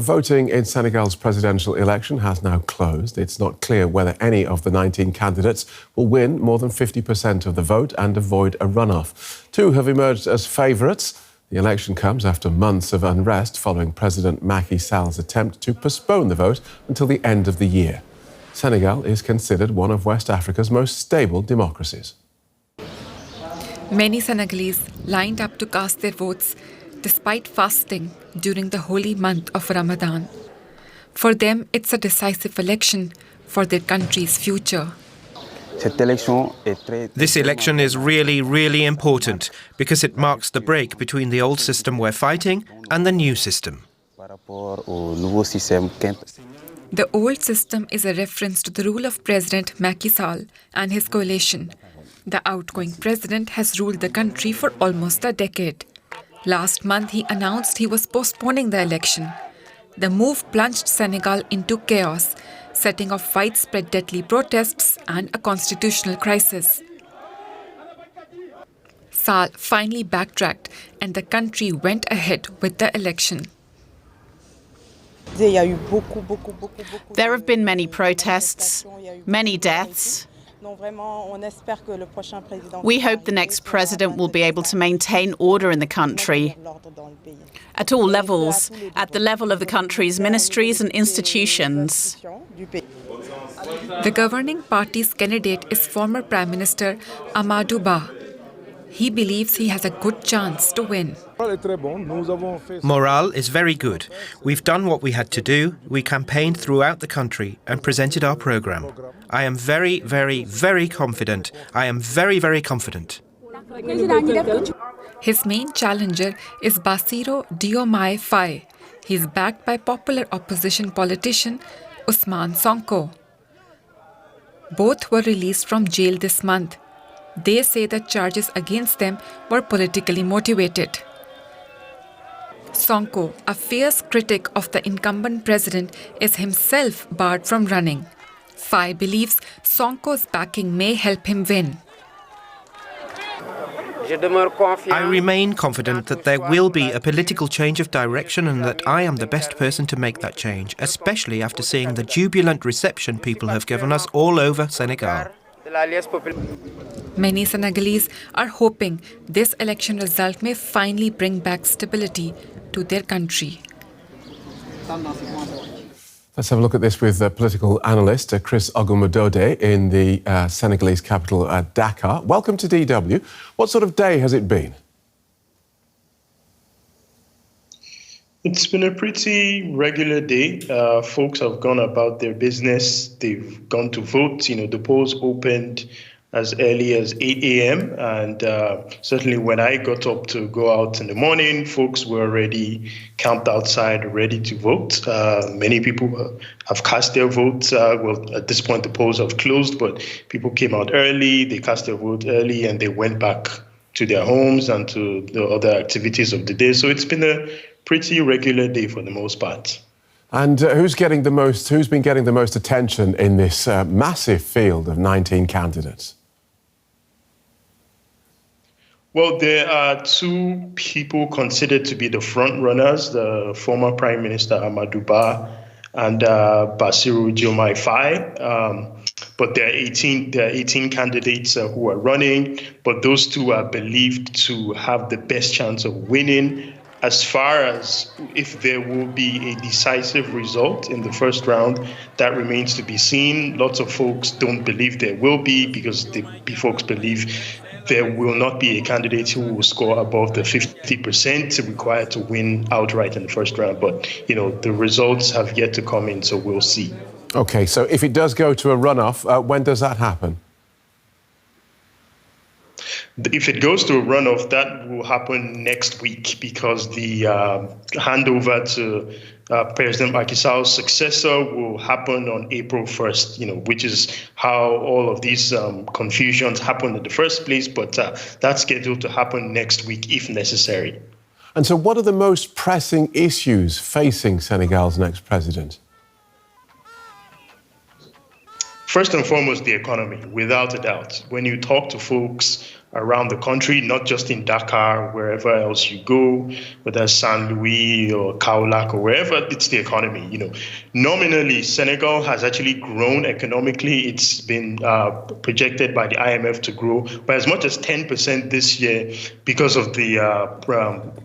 Voting in Senegal's presidential election has now closed. It's not clear whether any of the 19 candidates will win more than 50% of the vote and avoid a runoff. Two have emerged as favourites. The election comes after months of unrest following President Macky Sall's attempt to postpone the vote until the end of the year. Senegal is considered one of West Africa's most stable democracies. Many Senegalese lined up to cast their votes despite fasting during the holy month of Ramadan. For them, it's a decisive election for their country's future. This election is really important because it marks the break between the old system we're fighting and the new system. The old system is a reference to the rule of President Macky Sall and his coalition. The outgoing president has ruled the country for almost a decade. Last month, he announced he was postponing the election. The move plunged Senegal into chaos, setting off widespread deadly protests and a constitutional crisis. Sall finally backtracked and the country went ahead with the election. There have been many protests, many deaths. We hope the next president will be able to maintain order in the country at all levels, at the level of the country's ministries and institutions. The governing party's candidate is former Prime Minister Amadou Ba. He believes he has a good chance to win. Morale is very good. We've done what we had to do. We campaigned throughout the country and presented our programme. I am very confident. I am very confident. His main challenger is Bassirou Diomaye Faye. He is backed by popular opposition politician Ousmane Sonko. Both were released from jail this month. They say the charges against them were politically motivated. Sonko, a fierce critic of the incumbent president, is himself barred from running. Faye believes Sonko's backing may help him win. I remain confident that there will be a political change of direction and that I am the best person to make that change, especially after seeing the jubilant reception people have given us all over Senegal. Many Senegalese are hoping this election result may finally bring back stability to their country. Let's have a look at this with political analyst Chris Ogumodode in the Senegalese capital, Dakar. Welcome to DW. What sort of day has it been? It's been a pretty regular day. Folks have gone about their business. They've gone to vote. The polls opened as early as 8 a.m. And certainly when I got up to go out in the morning, folks were already camped outside, ready to vote. Many people have cast their votes. Well, at this point, the polls have closed, but people came out early, they cast their vote early, and they went back to their homes and to the other activities of the day. So it's been a pretty regular day for the most part. And who's been getting the most attention in this massive field of 19 candidates? Well, there are two people considered to be the front runners, the former Prime Minister Amadou Ba and Bassirou Diomaye Faye. But there are 18 candidates who are running, but those two are believed to have the best chance of winning. As far as if there will be a decisive result in the first round, that remains to be seen. Lots of folks don't believe there will be because folks believe there will not be a candidate who will score above the 50% required to win outright in the first round. But, the results have yet to come in, so we'll see. OK, so if it does go to a runoff, when does that happen? If it goes to a runoff, that will happen next week because the handover to President Macky Sall's successor will happen on April 1st, which is how all of these confusions happened in the first place. But that's scheduled to happen next week if necessary. And so what are the most pressing issues facing Senegal's next president? First and foremost, the economy, without a doubt. When you talk to folks around the country, not just in Dakar, wherever else you go, whether Saint Louis or Kaolack or wherever it's the economy. Nominally, Senegal has actually grown economically. It's been projected by the IMF to grow by as much as 10% this year because of the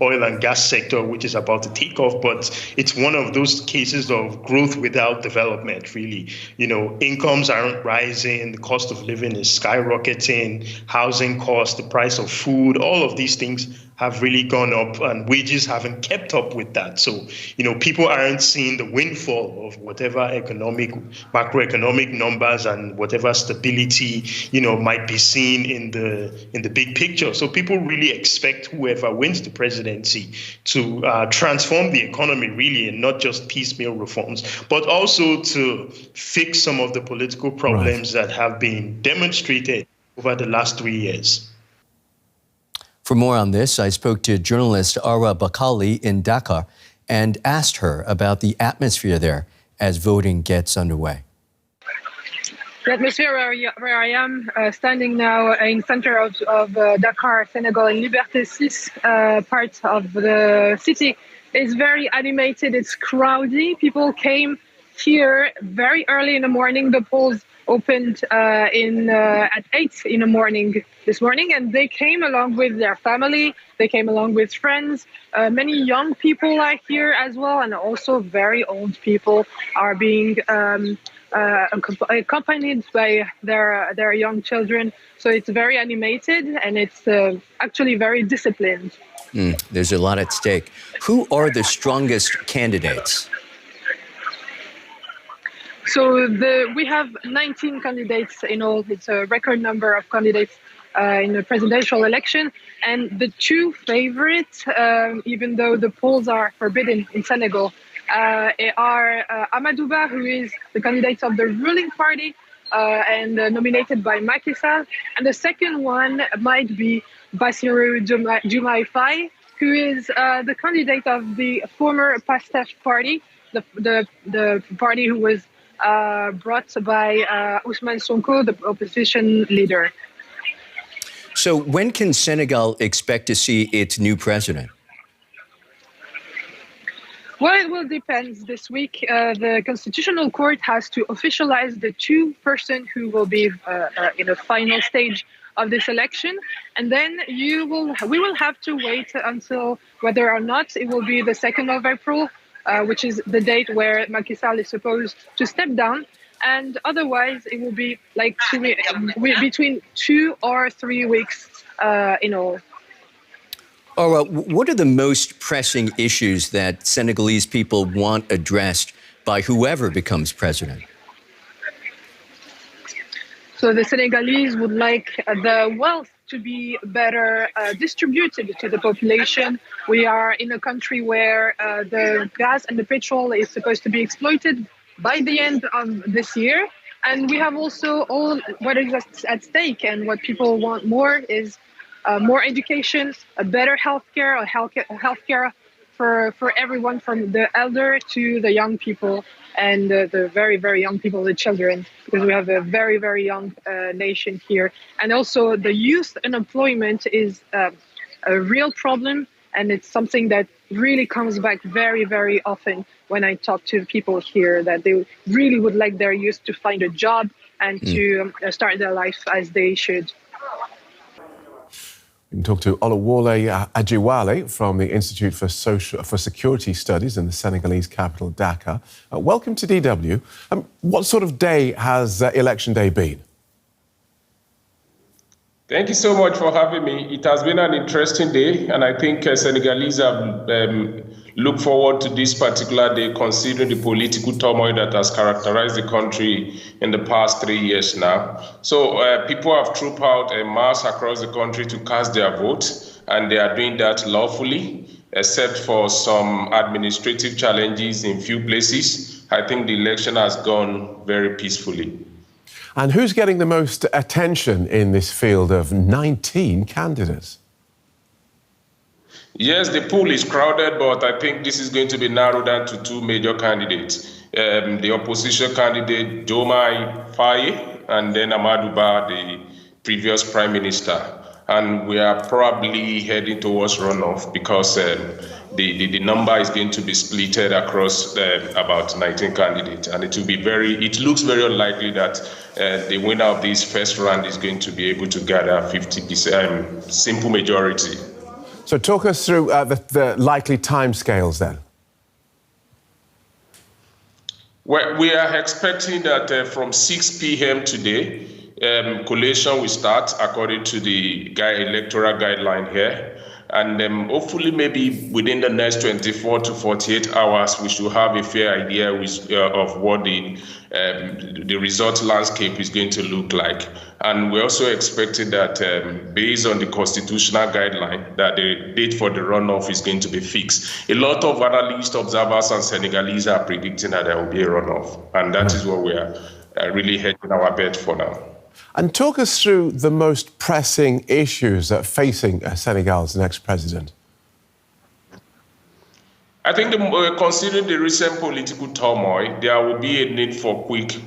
oil and gas sector, which is about to take off. But it's one of those cases of growth without development, really. Incomes aren't rising, the cost of living is skyrocketing, housing costs, the price of food, all of these things have really gone up, and wages haven't kept up with that. So, people aren't seeing the windfall of whatever macroeconomic numbers and whatever stability, might be seen in the big picture. So people really expect whoever wins the presidency to transform the economy, really, and not just piecemeal reforms, but also to fix some of the political problems that have been demonstrated over the last 3 years. For more on this, I spoke to journalist Arwa Barkallah in Dakar and asked her about the atmosphere there as voting gets underway. The atmosphere where I am standing now in center of Dakar, Senegal, in Liberté 6 part of the city is very animated. It's crowdy. People came here very early in the morning. The polls opened at 8 in the morning this morning, and they came along with their family. They came along with friends. Many young people are here as well, and also very old people are being accompanied by their young children. So it's very animated, and it's actually very disciplined. There's a lot at stake. Who are the strongest candidates? So we have 19 candidates in all. It's a record number of candidates in the presidential election. And the two favorites, even though the polls are forbidden in Senegal, are Amadou Ba, who is the candidate of the ruling party and nominated by Macky Sall. And the second one might be Bassirou Diomaye Faye, who is the candidate of the former PASTEF party, the party who was brought by Ousmane Sonko, the opposition leader. So when can Senegal expect to see its new president? Well, it will depend. This week, the Constitutional Court has to officialize the two person who will be in the final stage of this election. And then we will have to wait until whether or not it will be the 2nd of April, which is the date where Macky Sall is supposed to step down. And otherwise, it will be like between 2 or 3 weeks in all. What are the most pressing issues that Senegalese people want addressed by whoever becomes president? So the Senegalese would like the wealth to be better distributed to the population. We are in a country where the gas and the petrol is supposed to be exploited by the end of this year. And we have also all what is at stake, and what people want more is more education, a better healthcare for everyone, from the elder to the young people, and the very, very young people, the children, because we have a very, very young nation here. And also the youth unemployment is a real problem, and it's something that really comes back very, very often when I talk to people here, that they really would like their youth to find a job and to start their life as they should. We can talk to Olawale Ajiwale from the Institute for Security Studies in the Senegalese capital, Dakar. Welcome to DW. What sort of day has Election Day been? Thank you so much for having me. It has been an interesting day, and I think Senegalese have looked forward to this particular day, considering the political turmoil that has characterized the country in the past 3 years now. So people have trooped out en masse across the country to cast their vote, and they are doing that lawfully, except for some administrative challenges in few places. I think the election has gone very peacefully. And who's getting the most attention in this field of 19 candidates? Yes, the pool is crowded, but I think this is going to be narrowed down to two major candidates. The opposition candidate, Diomaye Faye, and then Amadou Ba, the previous prime minister. and we are probably heading towards runoff because the number is going to be splitted across about 19 candidates, and it looks very unlikely that the winner of this first round is going to be able to gather 50% simple majority. So talk us through the likely timescales then. Well, we are expecting that from 6 p.m. today, collation will start according to the electoral guideline here. And hopefully maybe within the next 24 to 48 hours, we should have a fair idea of what the result landscape is going to look like. And we're also expecting that based on the constitutional guideline, that the date for the runoff is going to be fixed. A lot of analysts, observers, and Senegalese are predicting that there will be a runoff. And that is what we are really hedging our bet for now. And talk us through the most pressing issues facing Senegal's next president. I think considering the recent political turmoil, there will be a need for quick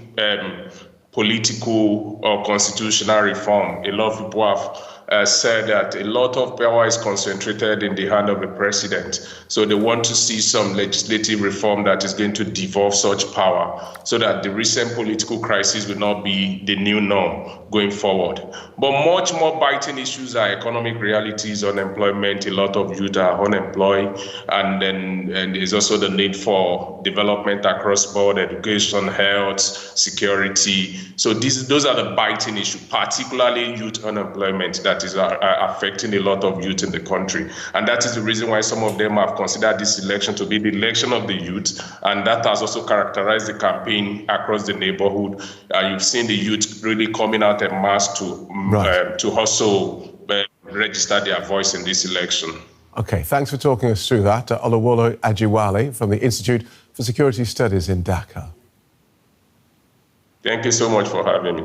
political or constitutional reform. A lot of people have said that a lot of power is concentrated in the hand of the president. So they want to see some legislative reform that is going to devolve such power so that the recent political crisis will not be the new norm going forward. But much more biting issues are economic realities, unemployment. A lot of youth are unemployed. And there's also the need for development across board, education, health, security. So those are the biting issues, particularly youth unemployment that is affecting a lot of youth in the country. And that is the reason why some of them have considered this election to be the election of the youth. And that has also characterized the campaign across the neighborhood. You've seen the youth really coming out en masse to also register their voice in this election. OK, thanks for talking us through that. Olawolo Ajiwale from the Institute for Security Studies in Dakar. Thank you so much for having me.